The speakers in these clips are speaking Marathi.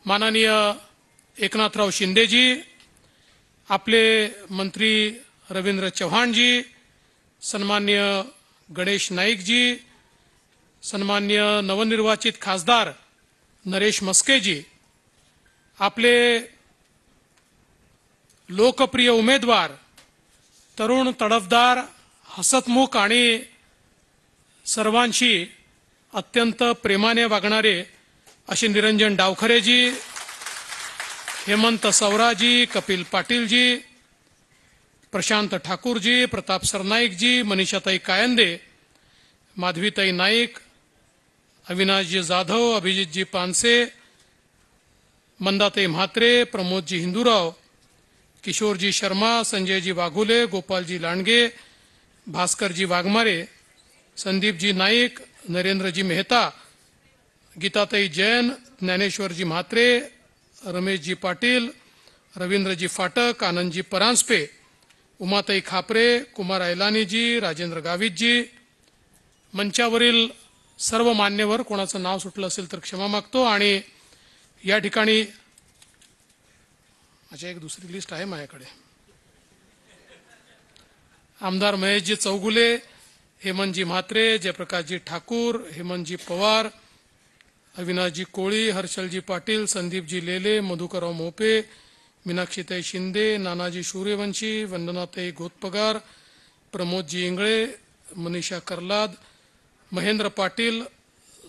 माननीय एकनाथराव शिंदेजी, आपले मंत्री रवींद्र चव्हाणजी, सन्मान्य गणेश नाईकजी, सन्मान्य नवनिर्वाचित खासदार नरेश मस्केजी, आपले लोकप्रिय उमेदवार तरुण तडफदार हसतमुख आणि सर्वांशी अत्यंत प्रेमाने वागणारे असे निरंजन डावखरेजी, हेमंत सवराजी, कपिल पाटीलजी, प्रशांत ठाकूरजी, प्रताप सरनाईकजी, मनीषाताई कायंदे, माधवीताई नाईक, अविनाशजी जाधव, अभिजितजी पानसे, मंदाताई म्हात्रे, प्रमोदजी हिंदूराव, किशोरजी शर्मा, संजयजी वाघुले, गोपालजी लांडगे, भास्करजी वाघमारे, संदीपजी नाईक, नरेंद्रजी मेहता, गीताताई जैन, ज्ञानेश्वरजी म्हात्रे, रमेशजी पाटील, रवींद्रजी फाटक, आनंदजी परांजपे, उमाताई खापरे, कुमार ऐलानीजी, राजेंद्र गावितजी, मंचावरील सर्व मान्यवर, कोणाचं नाव सुटलं असेल तर क्षमा मागतो. आणि या ठिकाणी माझी एक दुसरी लिस्ट आहे माझ्याकडे. आमदार महेशजी चौगुले, हेमंतजी म्हात्रे, जयप्रकाशजी ठाकूर, हेमंतजी पवार, अविनाशजी कोळी, हर्षलजी पाटील, संदीपजी लेले, मधुकरराव मोपे, मीनाक्षीताई शिंदे, नानाजी सूर्यवंशी, वंदनाताई घोतपगार, प्रमोदजी इंगळे, मनीषा कर्लाद, महेंद्र पाटील,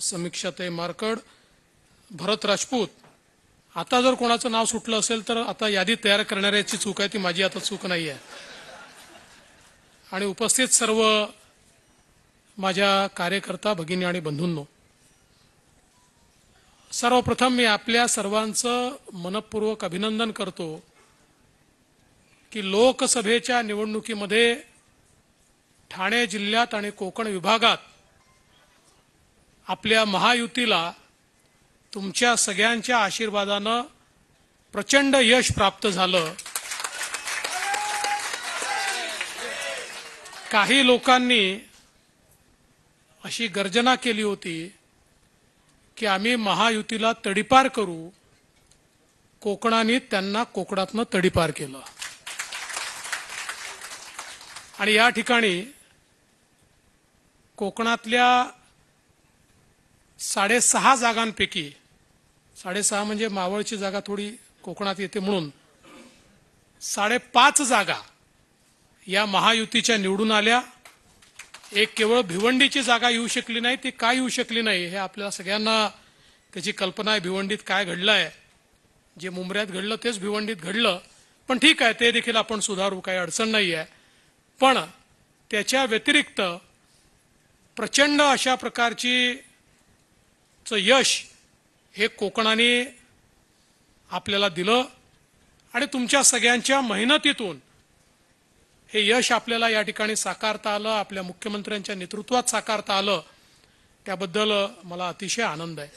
समीक्षाताई मारकड, भरत राजपूत. आता जर कोणाचं नाव सुटलं असेल तर आता यादी तयार करणाऱ्याची चूक आहे, ती माझी आता चूक नाही आहे. आणि उपस्थित सर्व माझ्या कार्यकर्ता भगिनी आणि बंधूंनो, सर्वप्रथम मी आपल्या सर्वांचं मनपूर्वक अभिनंदन करतो की लोकसभेच्या निवडणुकीमध्ये ठाणे जिल्ह्यात आणि कोकण विभागात आपल्या महायुतीला तुमच्या सगळ्यांच्या आशीर्वादानं प्रचंड यश प्राप्त झालं. काही लोकांनी अशी गर्जना केली होती की आम्ही महायुतीला तडीपार करू, कोकणाने त्यांना कोकणातनं तडीपार केलं. आणि या ठिकाणी कोकणातल्या 6.5 जागांपैकी, 6.5 म्हणजे मावळची जागा थोडी कोकणात येते म्हणून 5.5 जागा या महायुतीच्या निवडून आल्या. एक केवळ भिवंडीची जागा येऊ शकली नाही. ती काय येऊ शकली नाही हे आपल्याला सगळ्यांना त्याची कल्पना आहे. भिवंडीत काय घडलंय, जे मुंबऱ्यात घडलं तेच भिवंडीत घडलं. पण ठीक आहे, ते देखील आपण सुधारू, काही अडचण नाही आहे. पण त्याच्या व्यतिरिक्त प्रचंड अशा प्रकारची यश हे कोकणाने आपल्याला दिलं. आणि तुमच्या सगळ्यांच्या मेहनतीतून हे यश आपल्याला या ठिकाणी साकारता आलं, आपल्या मुख्यमंत्र्यांच्या नेतृत्वात साकारता आलं. त्याबद्दल मला अतिशय आनंद आहे.